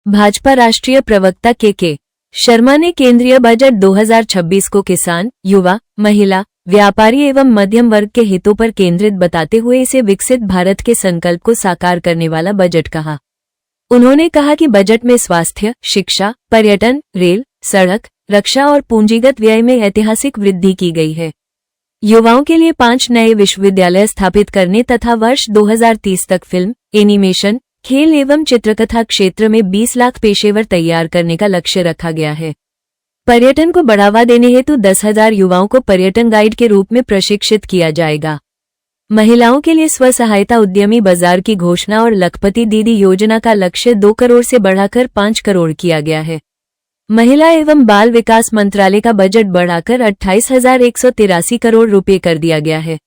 भाजपा राष्ट्रीय प्रवक्ता के शर्मा ने केंद्रीय बजट 2026 को किसान, युवा, महिला, व्यापारी एवं मध्यम वर्ग के हितों पर केंद्रित बताते हुए इसे विकसित भारत के संकल्प को साकार करने वाला बजट कहा। उन्होंने कहा कि बजट में स्वास्थ्य, शिक्षा, पर्यटन, रेल, सड़क, रक्षा और पूंजीगत व्यय में ऐतिहासिक वृद्धि की गई है। युवाओं के लिए 5 नए विश्वविद्यालय स्थापित करने तथा वर्ष 2030 तक फिल्म, एनिमेशन, खेल एवं चित्रकथा क्षेत्र में 20 लाख पेशेवर तैयार करने का लक्ष्य रखा गया है। पर्यटन को बढ़ावा देने हेतु 10,000 युवाओं को पर्यटन गाइड के रूप में प्रशिक्षित किया जाएगा। महिलाओं के लिए स्व सहायता उद्यमी बाजार की घोषणा और लखपति दीदी योजना का लक्ष्य 2 करोड़ से बढ़ाकर 5 करोड़ किया गया है। महिला एवं बाल विकास मंत्रालय का बजट बढ़ाकर 28,183 करोड़ रुपए कर दिया गया है।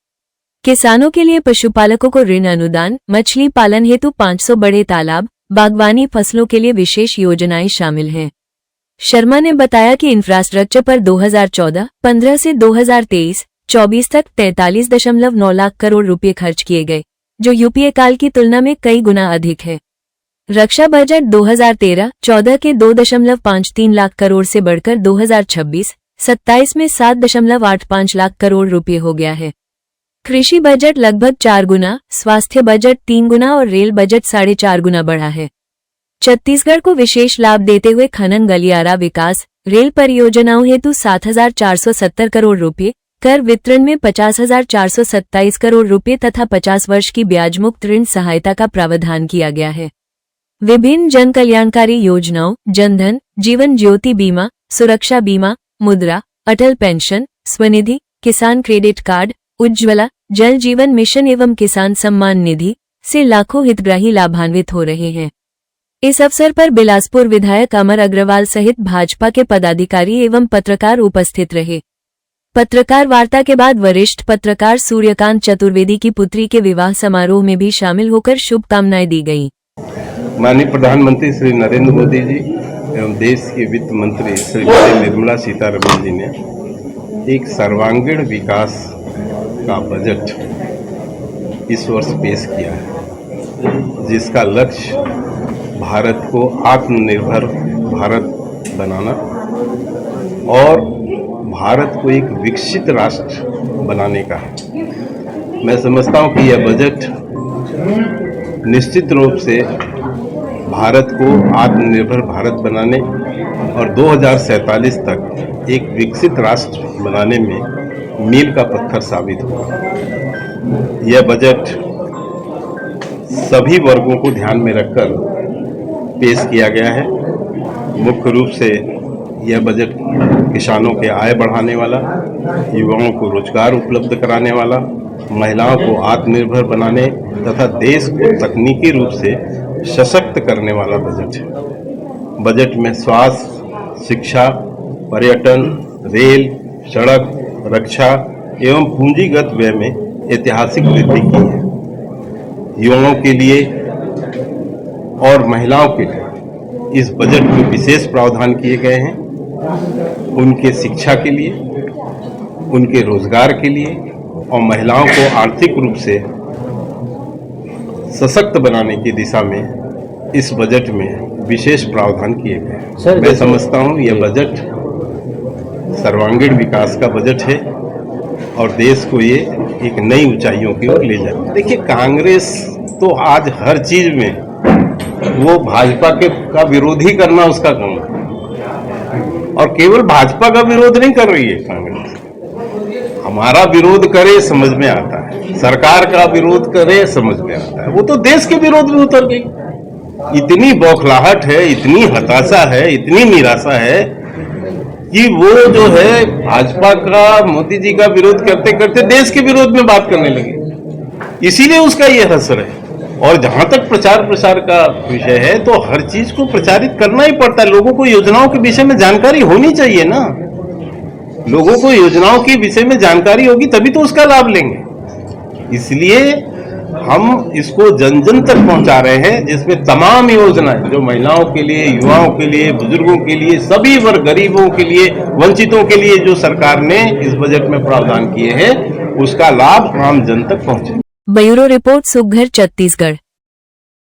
किसानों के लिए पशुपालकों को ऋण अनुदान, मछली पालन हेतु 500 बड़े तालाब, बागवानी फसलों के लिए विशेष योजनाएं शामिल हैं। शर्मा ने बताया कि इंफ्रास्ट्रक्चर पर 2014-15 से 2023-24 तक 43.9 लाख करोड़ रुपए खर्च किए गए, जो यूपीए काल की तुलना में कई गुना अधिक है। रक्षा बजट 2013-14 के 2.53 लाख करोड़ से बढ़कर 2026-27 में 7.85 लाख करोड़ रुपए हो गया है। कृषि बजट लगभग 4 गुना, स्वास्थ्य बजट 3 गुना और रेल बजट 4.5 गुना बढ़ा है। छत्तीसगढ़ को विशेष लाभ देते हुए खनन, गलियारा विकास, रेल परियोजनाओं हेतु 7,470 करोड़ रुपए, कर वितरण में 50,427 करोड़ रुपए तथा 50 वर्ष की ब्याज मुक्त ऋण सहायता का प्रावधान किया गया है। विभिन्न जन कल्याणकारी योजनाओं, जनधन, जीवन ज्योति बीमा, सुरक्षा बीमा, मुद्रा, अटल पेंशन, स्वनिधि, किसान क्रेडिट कार्ड, उज्ज्वला, जल जीवन मिशन एवं किसान सम्मान निधि से लाखों हितग्राही लाभान्वित हो रहे हैं। इस अवसर पर बिलासपुर विधायक अमर अग्रवाल सहित भाजपा के पदाधिकारी एवं पत्रकार उपस्थित रहे। पत्रकार वार्ता के बाद वरिष्ठ पत्रकार सूर्यकांत चतुर्वेदी की पुत्री के विवाह समारोह में भी शामिल होकर शुभकामनाएं दी गईं। माननीय प्रधानमंत्री श्री नरेंद्र मोदी जी एवं देश के वित्त मंत्री श्रीमती निर्मला सीतारमण जी ने एक सर्वांगीण विकास का बजट इस वर्ष पेश किया है, जिसका लक्ष्य भारत को आत्मनिर्भर भारत बनाना और भारत को एक विकसित राष्ट्र बनाने का है। मैं समझता हूं कि यह बजट निश्चित रूप से भारत को आत्मनिर्भर भारत बनाने और 2047 तक एक विकसित राष्ट्र बनाने में मील का पत्थर साबित होगा। यह बजट सभी वर्गों को ध्यान में रखकर पेश किया गया है। मुख्य रूप से यह बजट किसानों के आय बढ़ाने वाला, युवाओं को रोजगार उपलब्ध कराने वाला, महिलाओं को आत्मनिर्भर बनाने तथा देश को तकनीकी रूप से सशक्त करने वाला बजट है। बजट में स्वास्थ्य, शिक्षा, पर्यटन, रेल, सड़क, रक्षा एवं पूंजीगत व्यय में ऐतिहासिक वृद्धि की है। युवाओं के लिए और महिलाओं के लिए इस बजट में विशेष प्रावधान किए गए हैं। उनके शिक्षा के लिए, उनके रोजगार के लिए और महिलाओं को आर्थिक रूप से सशक्त बनाने की दिशा में इस बजट में विशेष प्रावधान किए गए हैं। मैं समझता हूं यह बजट सर्वांगीण विकास का बजट है और देश को ये एक नई ऊंचाइयों की ओर ले जाए। देखिए, कांग्रेस तो आज हर चीज में वो भाजपा का विरोध ही करना उसका काम है और केवल भाजपा का विरोध नहीं कर रही है कांग्रेस। हमारा विरोध करे समझ में आता है, सरकार का विरोध करे समझ में आता है, वो तो देश के विरोध में उतर गई। इतनी बौखलाहट है, इतनी हताशा है, इतनी निराशा है कि वो जो है भाजपा का, मोदी जी का विरोध करते करते देश के विरोध में बात करने लगे। इसीलिए उसका ये असर है। और जहां तक प्रचार प्रसार का विषय है तो हर चीज को प्रचारित करना ही पड़ता है। लोगों को योजनाओं के विषय में जानकारी होनी चाहिए ना। लोगों को योजनाओं के विषय में जानकारी होगी तभी तो उसका लाभ लेंगे। इसलिए हम इसको जन जन तक पहुंचा रहे हैं, जिसमें तमाम योजनाएं जो महिलाओं के लिए, युवाओं के लिए, बुजुर्गों के लिए, सभी वर्ग, गरीबों के लिए, वंचितों के लिए जो सरकार ने इस बजट में प्रावधान किए हैं उसका लाभ आम जन तक पहुंचे। ब्यूरो रिपोर्ट, सुघर, छत्तीसगढ़।